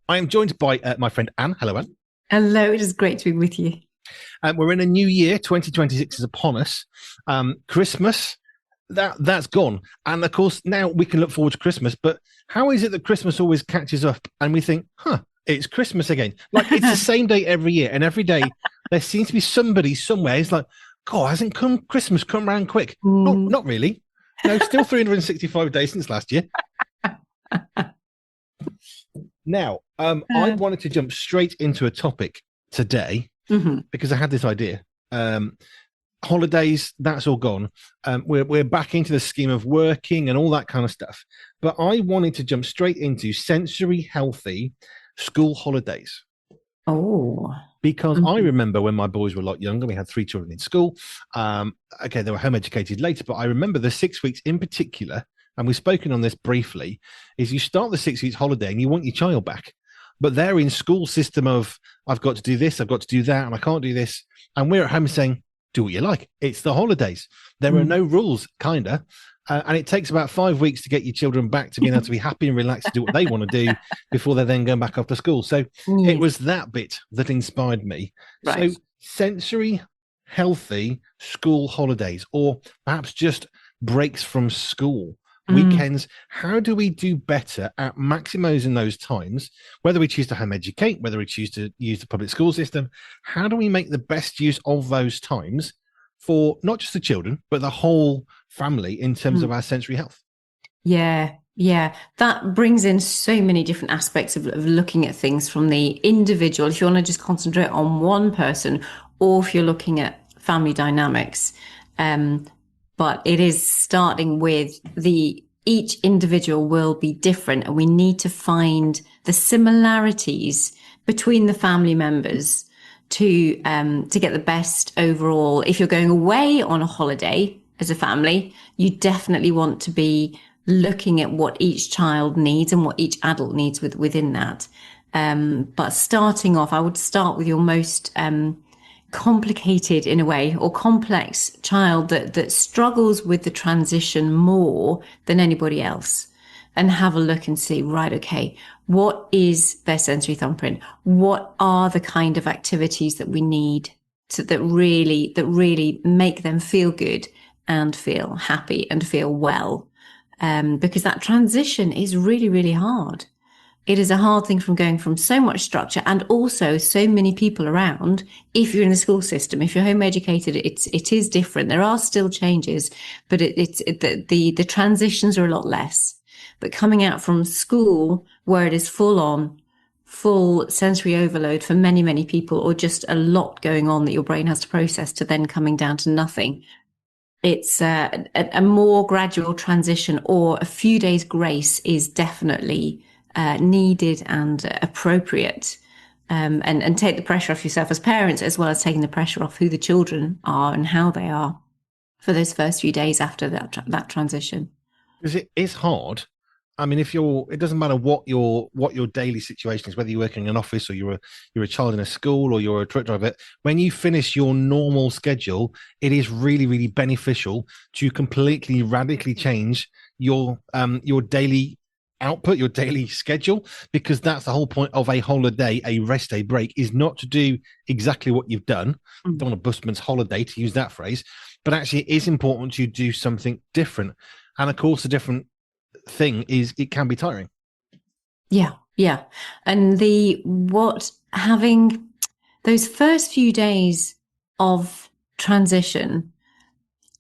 I am joined by my friend Anne. Hello, Anne. Hello, it is great to be with you. We're in a new year. 2026 is upon us. Christmas, that's gone. And of course, now we can look forward to Christmas. But how is it that Christmas always catches up and we think, it's Christmas again? Like it's the same day every year. And every day there seems to be somebody somewhere. It's like, God, hasn't Christmas come round quick? No, Mm. not really. No, still 365 days since last year. Now, I wanted to jump straight into a topic today Mhm. because I had this idea. Holidays, that's all gone. We're back into the scheme of working and all that kind of stuff. But I wanted to jump straight into sensory healthy school holidays Oh. because I Mhm. remember when my boys were a lot younger, we had three children in school. Okay, they were home educated later, but I remember the 6 weeks in particular, and we've spoken on this briefly, is you start the 6 weeks holiday and you want your child back. But they're in school system of, I've got to do this, I've got to do that, and I can't do this. And we're at home saying, do what you like. It's the holidays. There are Mm. no rules, kind of. And it takes about 5 weeks to get your children back to being able to be happy and relaxed to do what they want to do before they're then going back off to school. So it Yes. was that bit that inspired me. Right. So sensory, healthy school holidays, or perhaps just breaks from school, Mm. weekends. How do we do better at maximizing those times, whether we choose to home educate, whether we choose to use the public school system? How do we make the best use of those times for not just the children, but the whole family in terms Mm. of our sensory health? Yeah. Yeah. That brings in so many different aspects of looking at things from the individual, if you want to just concentrate on one person, or if you're looking at family dynamics. Um, but it is starting with each individual will be different, and we need to find the similarities between the family members to get the best overall. If you're going away on a holiday as a family, you definitely want to be looking at what each child needs and what each adult needs within that. But starting off, I would start with your most complicated in a way, or complex child that struggles with the transition more than anybody else, and have a look and see, right, okay, what is their sensory thumbprint? What are the kind of activities that we need that really make them feel good and feel happy and feel well? Because that transition is really, really hard. It is a hard thing from going from so much structure and also so many people around. If you're in the school system, if you're home educated, it is different. There are still changes, but the transitions are a lot less. But coming out from school where it is full on, full sensory overload for many, many people, or just a lot going on that your brain has to process, to then coming down to nothing. It's a more gradual transition, or a few days grace is definitely needed and appropriate, and take the pressure off yourself as parents, as well as taking the pressure off who the children are and how they are for those first few days after that transition. Because it is hard. I mean, it doesn't matter what your daily situation is, whether you're working in an office or you're a child in a school or you're a truck driver. When you finish your normal schedule, it is really, really beneficial to completely radically change your daily output, your daily schedule, because that's the whole point of a holiday, a rest day, break, is not to do exactly what you've done. Mm. Don't want a busman's holiday, to use that phrase, but actually it is important to do something different. And of course, the different thing is it can be tiring. Yeah, yeah. And the what having those first few days of transition,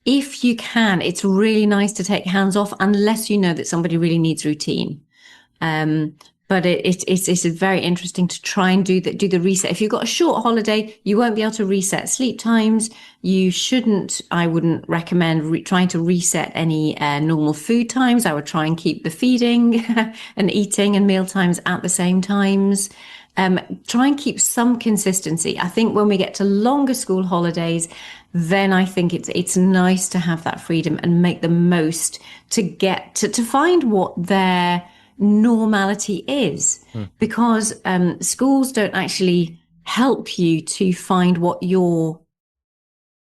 if you can, it's really nice to take hands off, unless you know that somebody really needs routine. Um, but it's very interesting to try and do the reset. If you've got a short holiday, you won't be able to reset sleep times. I wouldn't recommend trying to reset any normal food times. I would try and keep the feeding and eating and meal times at the same times. Try and keep some consistency. I think when we get to longer school holidays, then I think it's nice to have that freedom and make the most to get to find what their normality is, Hmm. because schools don't actually help you to find what your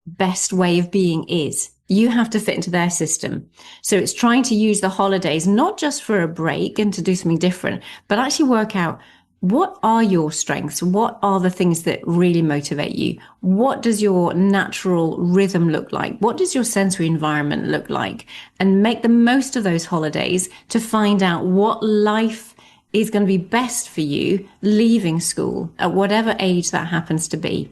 best way of being is. You have to fit into their system. So it's trying to use the holidays not just for a break and to do something different, but actually work out, what are your strengths? What are the things that really motivate you? What does your natural rhythm look like? What does your sensory environment look like? And make the most of those holidays to find out what life is going to be best for you leaving school at whatever age that happens to be,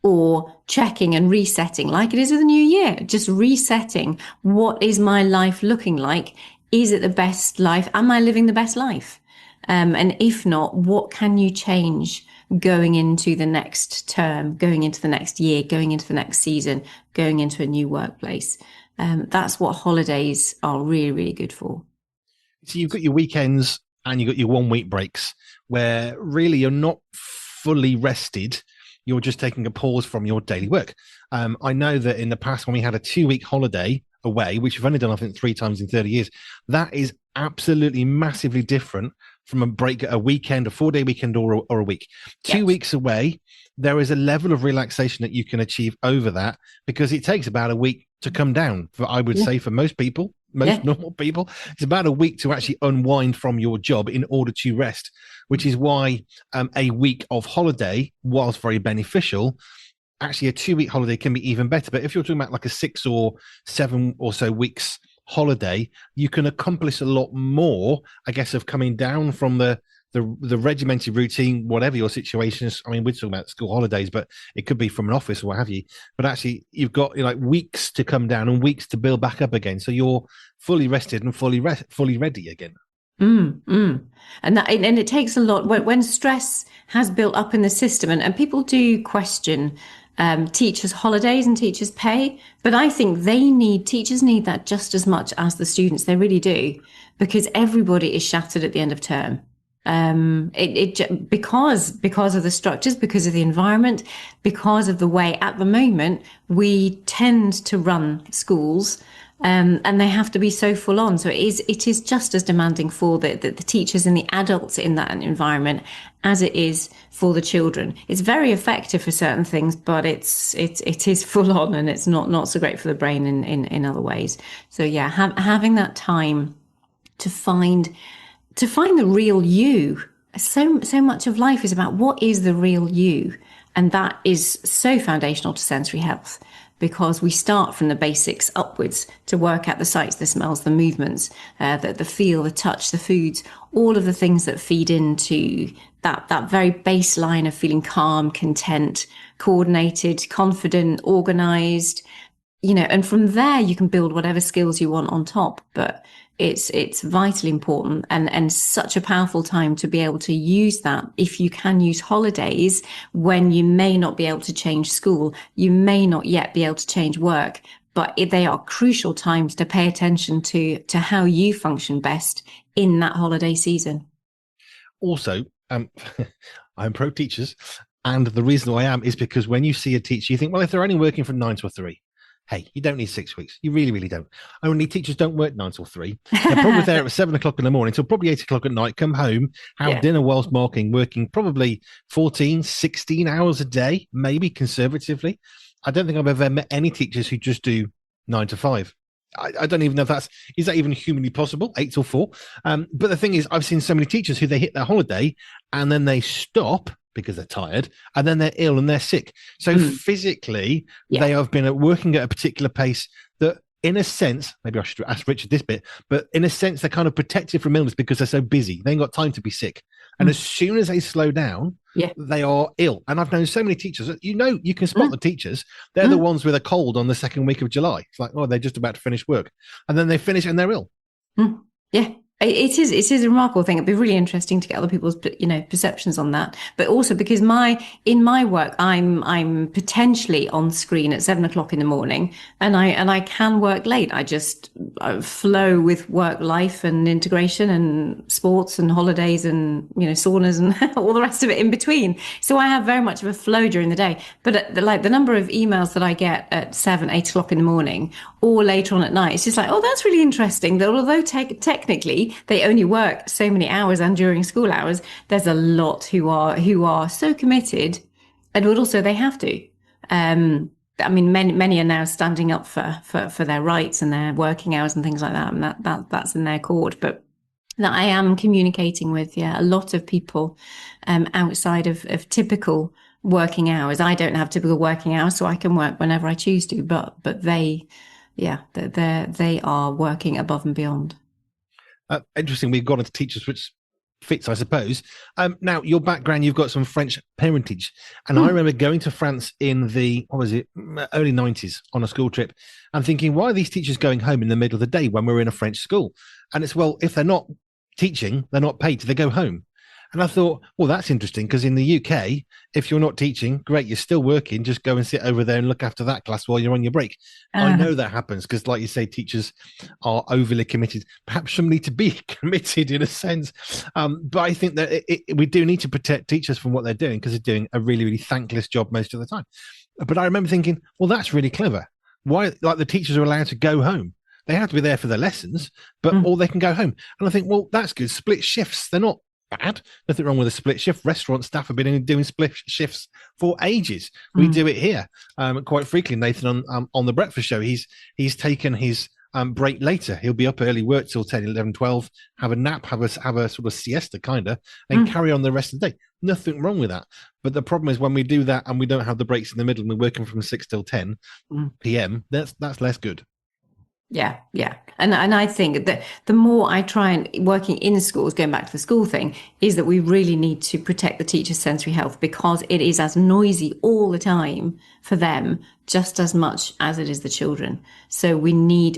or checking and resetting like it is with the new year, just resetting. What is my life looking like? Is it the best life? Am I living the best life? And if not, what can you change going into the next term, going into the next year, going into the next season, going into a new workplace? That's what holidays are really, really good for. So you've got your weekends and you've got your 1 week breaks where really you're not fully rested. You're just taking a pause from your daily work. I know that in the past, when we had a 2 week holiday away, which we've only done, I think, 3 times in 30 years, that is absolutely massively different from a break, a weekend, a 4 day weekend, or a week. Two Yes. weeks away, there is a level of relaxation that you can achieve over that because it takes about a week to come down. For I would Yeah. say for most people, most Yeah. normal people, it's about a week to actually unwind from your job in order to rest, which is why a week of holiday, whilst very beneficial, actually a 2 week holiday can be even better. But if you're talking about like a 6 or 7 or so weeks holiday, you can accomplish a lot more, I guess, of coming down from the regimented routine, whatever your situation is. I mean, we're talking about school holidays, but it could be from an office or what have you. But actually, you've got like weeks to come down and weeks to build back up again, so you're fully rested and fully ready again. Mm, mm. And it takes a lot when stress has built up in the system, and people do question teachers' holidays and teachers' pay, but I think teachers need that just as much as the students. They really do, because everybody is shattered at the end of term. Because of the structures, because of the environment, because of the way at the moment we tend to run schools, and they have to be so full on. So it is just as demanding for the teachers and the adults in that environment as it is for the children. It's very effective for certain things, but it is full on, and it's not so great for the brain in other ways. So yeah, having that time to find the real you. So much of life is about what is the real you, and that is so foundational to sensory health, because we start from the basics upwards to work out the sights, the smells, the movements, the feel, the touch, the foods, all of the things that feed into that very baseline of feeling calm, content, coordinated, confident, organized. And from there you can build whatever skills you want on top. But it's vitally important, and such a powerful time to be able to use that. If you can use holidays when you may not be able to change school, you may not yet be able to change work, but they are crucial times to pay attention to how you function best in that holiday season. Also, I'm pro teachers, and the reason why I am is because when you see a teacher, you think, well, if they're only working from 9 till 3, hey, you don't need 6 weeks. You really, really don't. Only teachers don't work 9 till 3. They're probably there at 7 o'clock in the morning till probably 8 o'clock at night, come home, have Yeah. dinner whilst working probably 14, 16 hours a day, maybe conservatively. I don't think I've ever met any teachers who just do 9 to 5. I don't even know if is that even humanly possible, 8 till 4. But the thing is, I've seen so many teachers who they hit their holiday and then they stop because they're tired, and then they're ill and they're sick. So physically, Yeah. they have been working at a particular pace that, in a sense, maybe I should ask Richard this bit, but in a sense, they're kind of protected from illness because they're so busy. They ain't got time to be sick. And as soon as they slow down, Yeah. they are ill. And I've known so many teachers, you can spot the teachers. They're the ones with a cold on the second week of July. It's like, oh, they're just about to finish work. And then they finish and they're ill. Yeah, it is a remarkable thing. It'd be really interesting to get other people's perceptions on that. But also because in my work, I'm potentially on screen at 7 o'clock in the morning, and I can work late. I just flow with work life and integration and sports and holidays and saunas and all the rest of it in between. So I have very much of a flow during the day. But the number of emails that I get at 7, 8 o'clock in the morning or later on at night, it's just like, oh, that's really interesting. That although technically they only work so many hours and during school hours, there's a lot who are so committed, and also they have to. I mean, many are now standing up for their rights and their working hours and things like that, and that's in their court. But that I am communicating with. Yeah, a lot of people outside of typical working hours. I don't have typical working hours, so I can work whenever I choose to. But they, yeah, they are working above and beyond. Interesting. We've gone into teachers, which fits, I suppose. Now, your background, you've got some French parentage, and I Mm. remember going to France in the what was it, early '90s on a school trip, and thinking, why are these teachers going home in the middle of the day when we're in a French school? And it's well, if they're not teaching, they're not paid, so they go home. And I thought, well, that's interesting because in the UK, if you're not teaching, great, you're still working. Just go and sit over there and look after that class while you're on your break. I Uh, know that happens because, like you say, teachers are overly committed. Perhaps some need to be committed in a sense. But I think that we do need to protect teachers from what they're doing because they're doing a really, really thankless job most of the time. But I remember thinking, well, that's really clever. Why, like the teachers are allowed to go home? They have to be there for the lessons, but mm, or they can go home. And I think, well, that's good. Split shifts. They're not bad. Nothing wrong with a split shift. Restaurant staff have been doing split shifts for ages. We mm, do it here quite frequently. Nathan on the breakfast show, he's taken his break later. He'll be up early, work till 10, 11, 12, have a nap, have a sort of siesta kind of, and mm, carry on the rest of the day. Nothing wrong with that. But the problem is when we do that and we don't have the breaks in the middle and we're working from 6 till 10 mm. p.m., that's less good. Yeah, yeah. And I think that the more I try and working in schools, going back to the school thing, is that we really need to protect the teacher's sensory health because it is as noisy all the time for them, just as much as it is the children. So we need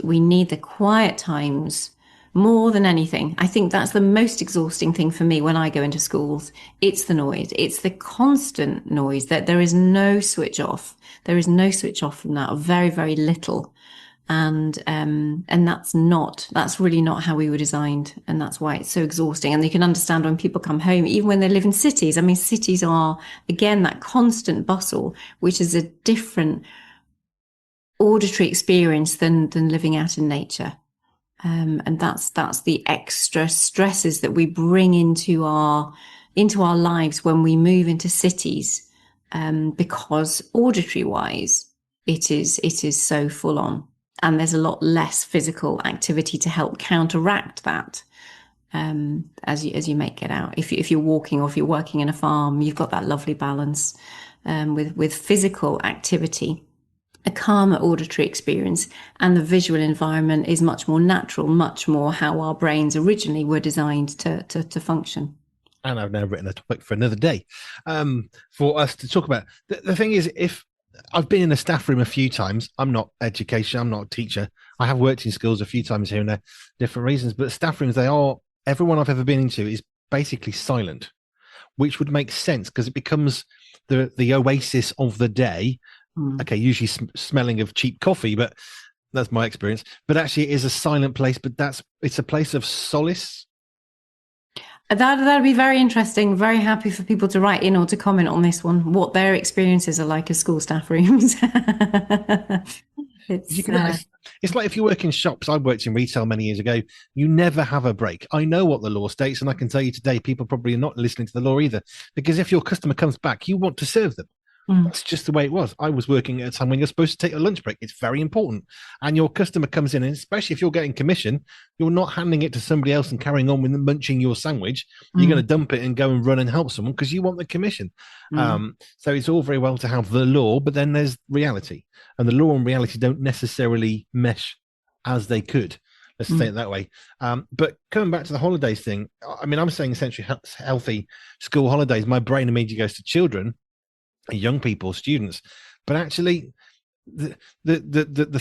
the quiet times more than anything. I think that's the most exhausting thing for me when I go into schools. It's the noise. It's the constant noise that there is no switch off. There is no switch off from that, or very, very little. And that's really not how we were designed, and that's why it's so exhausting. And you can understand when people come home, even when they live in cities. I mean, cities are again that constant bustle, which is a different auditory experience than living out in nature. And that's the extra stresses that we bring into our lives when we move into cities, because auditory wise, it is so full on, and there's a lot less physical activity to help counteract that. As you make it out, if you're walking or if you're working in a farm, you've got that lovely balance with physical activity, a calmer auditory experience, and the visual environment is much more natural, much more how our brains originally were designed to function. And I've now written a topic for another day for us to talk about. The thing is, if I've been in a staff room a few times, I'm not education, I'm not a teacher. I have worked in schools a few times here and there, different reasons, but staff rooms, everyone I've ever been into is basically silent, which would make sense because it becomes the oasis of the day. Mm. Okay, usually smelling of cheap coffee, but that's my experience. But actually, it is a silent place, but it's a place of solace. That'd be very interesting. Very happy for people to write in or to comment on this one, what their experiences are like as school staff rooms. You it's can, it's like if you work in shops. I worked in retail many years ago. You never have a break. I know what the law states, and I can tell you today, people probably are not listening to the law either, because if your customer comes back, you want to serve them. mm, That's just the way it was. I was working at a time when you're supposed to take a lunch break. It's very important. And your customer comes in, and especially if you're getting commission, you're not handing it to somebody else and carrying on with munching your sandwich. You're going to mm, dump it and go and run and help someone because you want the commission. mm, So it's all very well to have the law, but then there's reality. And the law and reality don't necessarily mesh as they could. Let's say mm. it that way. But coming back to the holidays thing, I mean, I'm saying essentially healthy school holidays. My brain immediately goes to children, young people, students. But actually, the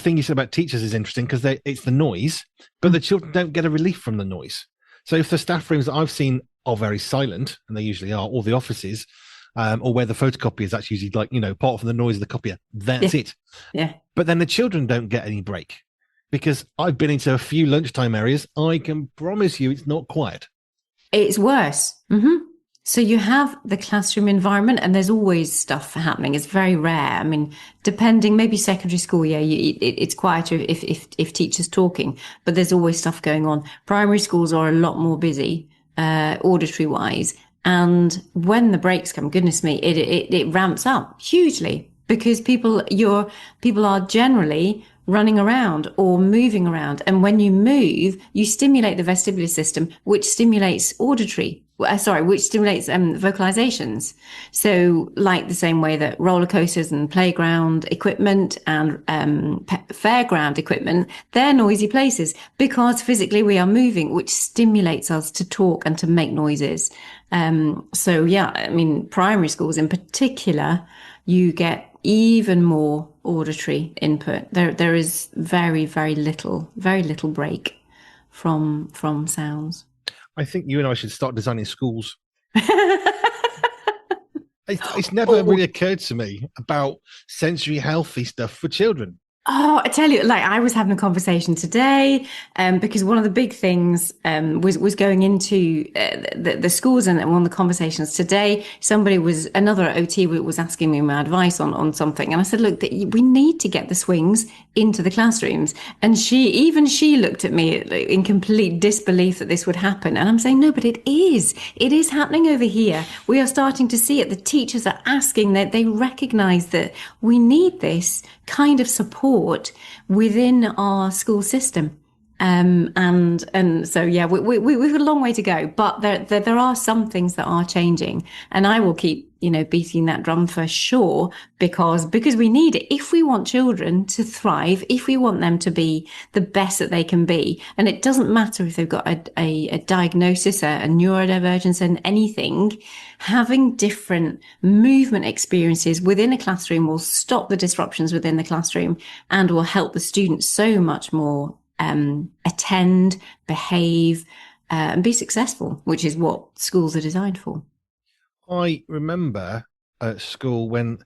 thing you said about teachers is interesting because it's the noise, but the children don't get a relief from the noise. So if the staff rooms that I've seen are very silent, and they usually are, or the offices, or where the photocopy is actually usually like, apart from the noise of the copier, that's Yeah, it. yeah. But then the children don't get any break because I've been into a few lunchtime areas. I can promise you it's not quiet. It's worse. So you have the classroom environment, and there's always stuff happening. It's very rare. I mean, depending, maybe secondary school, yeah, it's quieter if teachers talking, but there's always stuff going on. Primary schools are a lot more busy, auditory wise, and when the breaks come, goodness me, it ramps up hugely because people are generally running around or moving around. And when you move, you stimulate the vestibular system, which stimulates which stimulates vocalizations. So, like the same way that roller coasters and playground equipment and fairground equipment, they're noisy places because physically we are moving, which stimulates us to talk and to make noises. So, yeah, I mean, primary schools in particular, you get even more auditory input. There is very little break from sounds. I think you and I should start designing schools. It's never Oh, really occurred to me about sensory healthy stuff for children. Oh, I tell you, like I was having a conversation today, because one of the big things was going into the schools, and one of the conversations today, another OT was asking me my advice on something, and I said, look, we need to get the swings into the classrooms, and she looked at me in complete disbelief that this would happen, and I'm saying, no, but it is happening over here. We are starting to see it. The teachers are asking that they recognise that we need this kind of support within our school system. And so, yeah, we've got a long way to go, but there are some things that are changing, and I will keep, beating that drum for sure, because we need it. If we want children to thrive, if we want them to be the best that they can be, and it doesn't matter if they've got a diagnosis, a neurodivergence and anything, having different movement experiences within a classroom will stop the disruptions within the classroom and will help the students so much more attend, behave, and be successful, which is what schools are designed for. I remember at school when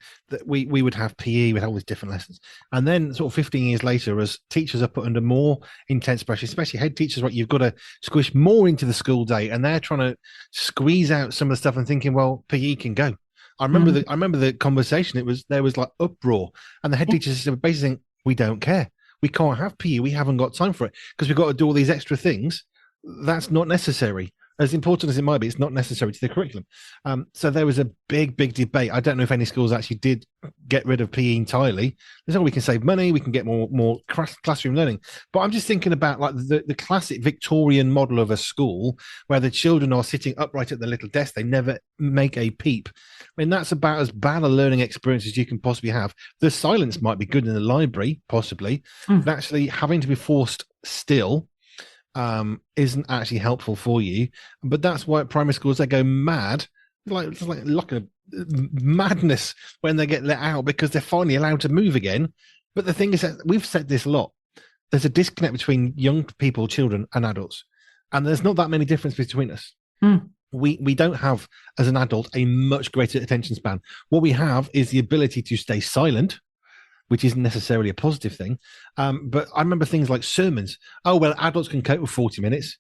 we would have PE, we'd have all these different lessons. And then sort of 15 years later, as teachers are put under more intense pressure, especially head teachers, right, you've got to squish more into the school day, and they're trying to squeeze out some of the stuff and thinking, well, PE can go. I remember the conversation. There was like uproar, and the head teachers were basically saying, we don't care. We can't have PE. We haven't got time for it because we've got to do all these extra things. That's not necessary. As important as it might be, it's not necessary to the curriculum. So there was a big debate. I don't know if any schools actually did get rid of PE entirely. There's all we can save money. We can get more classroom learning. But I'm just thinking about like the classic Victorian model of a school where the children are sitting upright at the little desk. They never make a peep. I mean, that's about as bad a learning experience as you can possibly have. The silence might be good in the library, possibly, but actually having to be forced still isn't actually helpful for you. But that's why at primary schools they go mad, it's like a madness when they get let out because they're finally allowed to move again. But the thing is that we've said this a lot. There's a disconnect between young people, children, and adults, and there's not that many difference between us. We don't have, as an adult, a much greater attention span. What we have is the ability to stay silent, which isn't necessarily a positive thing. But I remember things like sermons. Oh, well, adults can cope with 40 minutes.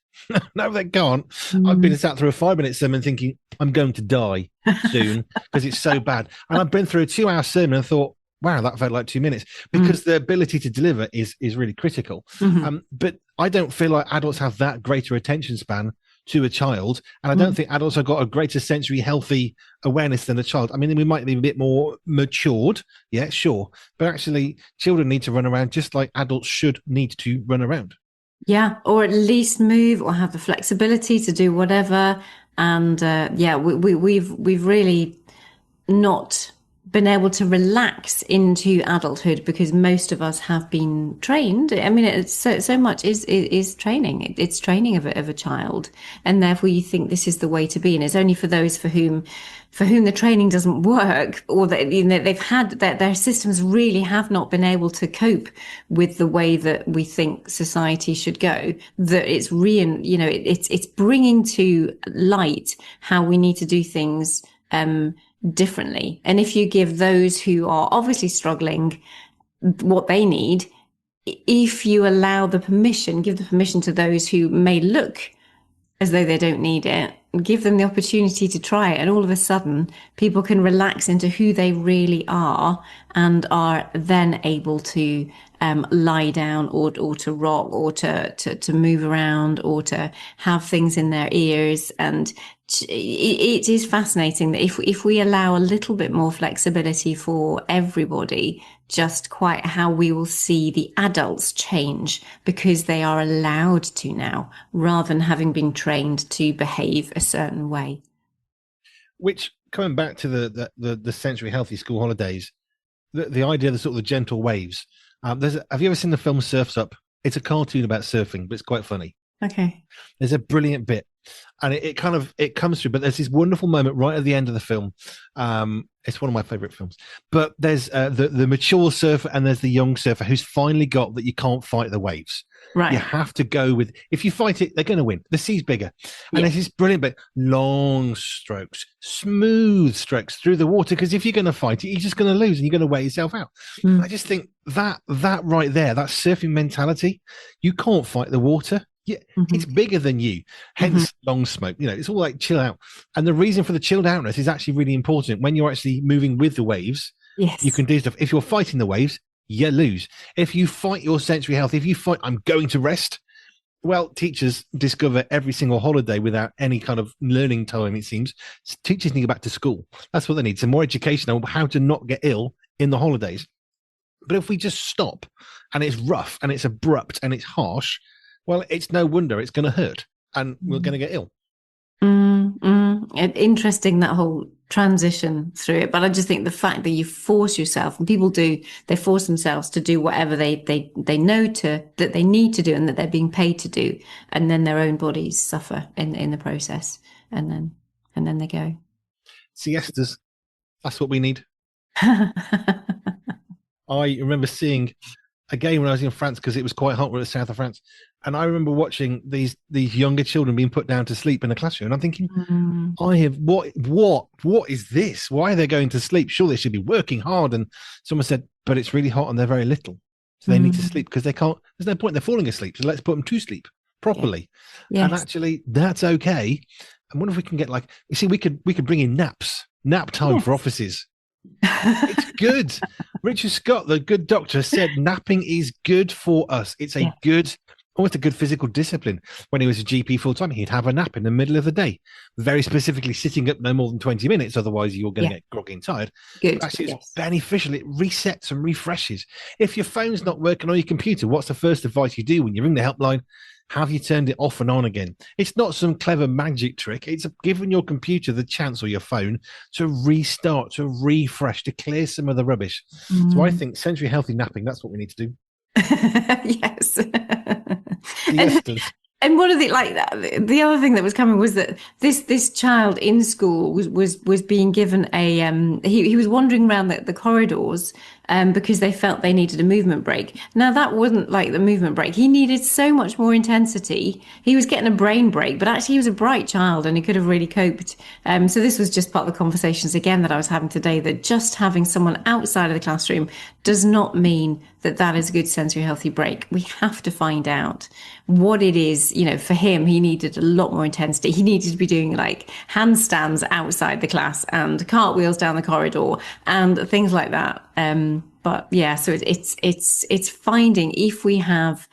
No, they can't. I've been sat through a 5-minute sermon thinking, I'm going to die soon because it's so bad. And I've been through a 2-hour sermon and thought, wow, that felt like 2 minutes, because the ability to deliver is really critical. But I don't feel like adults have that greater attention span to a child, and I don't think adults have got a greater sensory healthy awareness than a child. I mean, we might be a bit more matured, yeah, sure, but actually children need to run around just like adults should need to run around. Yeah, or at least move or have the flexibility to do whatever. And we've really not been able to relax into adulthood because most of us have been trained. I mean, it's so much is training. It's training of a child, and therefore you think this is the way to be. And it's only for those for whom the training doesn't work, or that they've had that their systems really have not been able to cope with the way that we think society should go. That it's it's bringing to light how we need to do things differently. And if you give those who are obviously struggling what they need, if you allow give the permission to those who may look as though they don't need it, give them the opportunity to try it, and all of a sudden people can relax into who they really are and are then able to lie down or to rock or to move around or to have things in their ears. And it is fascinating that if we allow a little bit more flexibility for everybody, just quite how we will see the adults change because they are allowed to now, rather than having been trained to behave a certain way. Which, coming back to the sensory healthy school holidays, the idea of the sort of the gentle waves. Have you ever seen the film Surf's Up? It's a cartoon about surfing, but it's quite funny. Okay. There's a brilliant bit, and it kind of it comes through. But there's this wonderful moment right at the end of the film. It's one of my favorite films. But there's the mature surfer and there's the young surfer who's finally got that you can't fight the waves. Right. You have to go with, if you fight it, they're going to win. The sea's bigger. And Yeah. there's this brilliant bit, long strokes, smooth strokes through the water. Because if you're going to fight it, you're just going to lose and you're going to wear yourself out. I just think that right there, that surfing mentality, you can't fight the water. Yeah, it's bigger than you. Hence long smoke. You know, it's all like chill out. And the reason for the chilled outness is actually really important. When you're actually moving with the waves, Yes. you can do stuff. If you're fighting the waves, you lose. If you fight your sensory health, if you fight, I'm going to rest. Well, teachers discover every single holiday without any kind of learning time, it seems. Teachers need to go back to school. That's what they need. Some more education on how to not get ill in the holidays. But if we just stop and it's rough and it's abrupt and it's harsh, well, it's no wonder it's going to hurt and we're going to get ill. Interesting, that whole transition through it. But I just think the fact that you force yourself, and people do, they force themselves to do whatever they know that they need to do and that they're being paid to do, and then their own bodies suffer in the process, and then they go. Siestas, that's what we need. I remember seeing a game when I was in France because it was quite hot. We're in the south of France, and I remember watching these younger children being put down to sleep in a classroom. And I'm thinking, what is this? Why are they going to sleep? Sure, they should be working hard. And someone said, but it's really hot and they're very little, so they need to sleep because they can't. There's no point. They're falling asleep, so let's put them to sleep properly. Yes. And actually, that's okay. And what if we can get like, you see, we could bring in nap time for offices. It's good. Richard Scott, the good doctor, said napping is good for us. It's a good, almost a good physical discipline. When he was a GP full time, he'd have a nap in the middle of the day, very specifically sitting up no more than 20 minutes. Otherwise, you're going to get groggy and tired. Good. Actually, it's beneficial. It resets and refreshes. If your phone's not working on your computer, what's the first advice you do when you ring the helpline? Have you turned it off and on again? It's not some clever magic trick. It's giving your computer the chance, or your phone, to restart, to refresh, to clear some of the rubbish. So I think sensory healthy napping, that's what we need to do. Yes. Siestas. And one of the the other thing that was coming was that this child in school was being given a he was wandering around the corridors because they felt they needed a movement break. Now that wasn't like the movement break. He needed so much more intensity. He was getting a brain break, but actually he was a bright child and he could have really coped. So this was just part of the conversations again that I was having today, that just having someone outside of the classroom does not mean that is a good sensory healthy break. We have to find out what it is. You know, for him, he needed a lot more intensity. He needed to be doing like handstands outside the class and cartwheels down the corridor and things like that. But yeah, so it's finding, if we have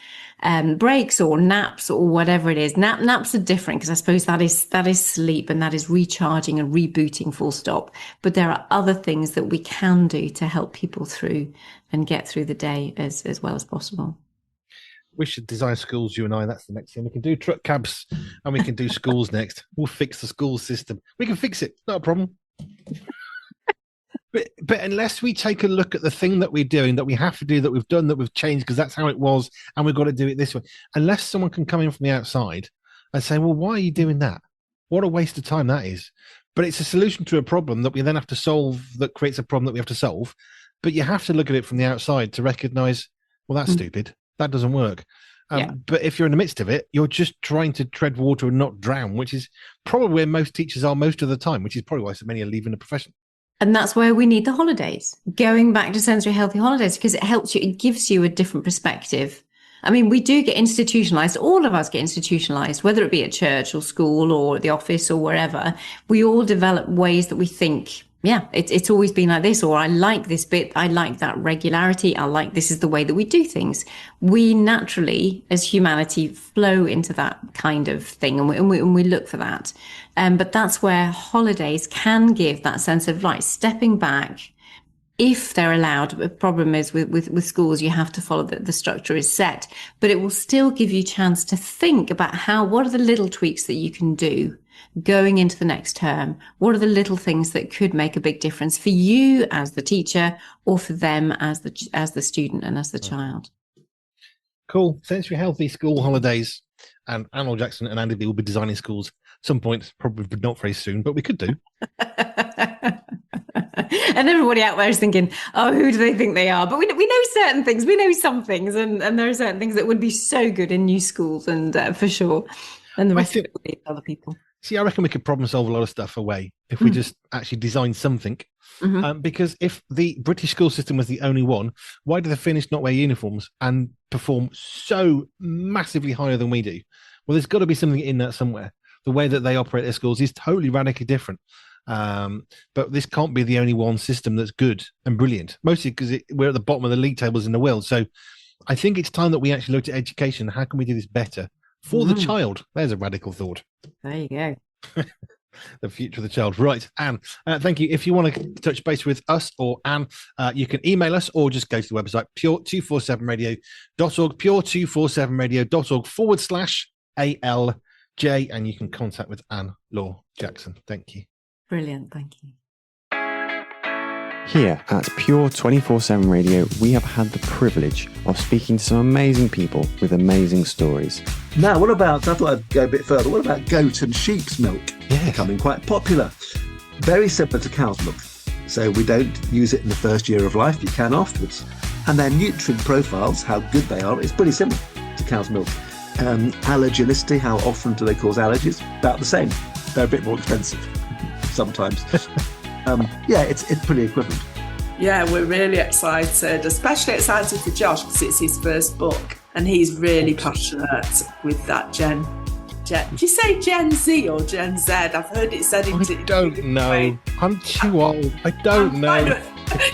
breaks or naps or whatever it is. Naps are different because I suppose that is sleep and that is recharging and rebooting, full stop. But there are other things that we can do to help people through and get through the day as well as possible. We should design schools, you and I. That's the next thing. We can do truck cabs and we can do schools next. We'll fix the school system. We can fix it. Not a problem. But unless we take a look at the thing that we're doing, that we have to do, that we've done, that we've changed because that's how it was, and we've got to do it this way, unless someone can come in from the outside and say, well, why are you doing that? What a waste of time that is. But it's a solution to a problem that we then have to solve, that creates a problem that we have to solve. But you have to look at it from the outside to recognize, well, that's stupid. That doesn't work. But if you're in the midst of it, you're just trying to tread water and not drown, which is probably where most teachers are most of the time, which is probably why so many are leaving the profession. And that's where we need the holidays, going back to sensory healthy holidays, because it helps you, it gives you a different perspective I mean, we do get institutionalized. All of us get institutionalized, whether it be at church or school or the office or wherever. We all develop ways that we think, yeah, it's always been like this, or I like this bit. I like that regularity. I like this is the way that we do things. We naturally, as humanity, flow into that kind of thing, and we look for that. But that's where holidays can give that sense of like stepping back, if they're allowed. The problem is with schools, you have to follow the structure is set, but it will still give you a chance to think about what are the little tweaks that you can do going into the next term? What are the little things that could make a big difference for you as the teacher, or for them as the student and as the child? Cool. Sensory healthy school holidays. And Laure Jackson and Andy will be designing schools at some point, probably not very soon, but we could do. And everybody out there is thinking, oh, who do they think they are? But we know certain things. We know some things, and there are certain things that would be so good in new schools, and for sure. And the rest of it will be other people. See, I reckon we could problem solve a lot of stuff away if we just actually design something. Because if the British school system was the only one, why do the Finnish not wear uniforms and perform so massively higher than we do? Well, there's got to be something in that somewhere. The way that they operate their schools is totally radically different. But this can't be the only one system that's good and brilliant, mostly because we're at the bottom of the league tables in the world. So I think it's time that we actually looked at education. How can we do this better for the child? There's a radical thought. There you go. The future of the child. Right. Anne, thank you. If you want to touch base with us or Anne, you can email us or just go to the website, pure247radio.org, pure247radio.org/ALJ, and you can contact with Anne Laure Jackson. Thank you. Brilliant. Thank you. Here at Pure 24/7 Radio, we have had the privilege of speaking to some amazing people with amazing stories. Now, what about, I thought I'd go a bit further, what about goat and sheep's milk? Becoming quite popular. Very similar to cow's milk. So we don't use it in the first year of life, you can afterwards. And their nutrient profiles, how good they are, is pretty similar to cow's milk. Allergenicity, how often do they cause allergies? About the same. They're a bit more expensive sometimes. Yeah, it's pretty equivalent. Yeah, we're really excited, especially excited for Josh because it's his first book and he's really passionate with that Gen. Do you say Gen Z or Gen Z? I've heard it said in... I don't know. I'm too old. I don't know.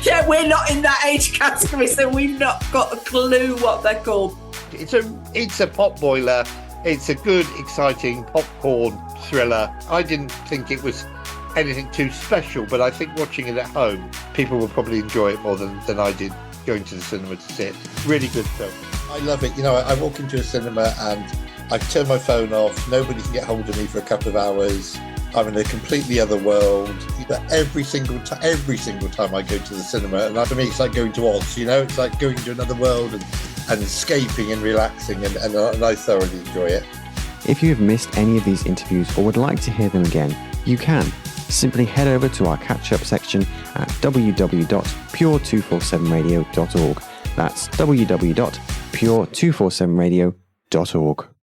Yeah, we're not in that age category, so we've not got a clue what they're called. It's a pot boiler. It's a good, exciting popcorn thriller. I didn't think it was anything too special, but I think watching it at home, people will probably enjoy it more than I did going to the cinema to see it. Really good film. I love it. You know, I walk into a cinema and I turn my phone off. Nobody can get hold of me for a couple of hours. I'm in a completely other world. Every single time I go to the cinema, and for me, it's like going to Oz. You know, it's like going to another world and escaping and relaxing, and I thoroughly enjoy it. If you have missed any of these interviews or would like to hear them again, you can. Simply head over to our catch-up section at www.pure247radio.org. That's www.pure247radio.org.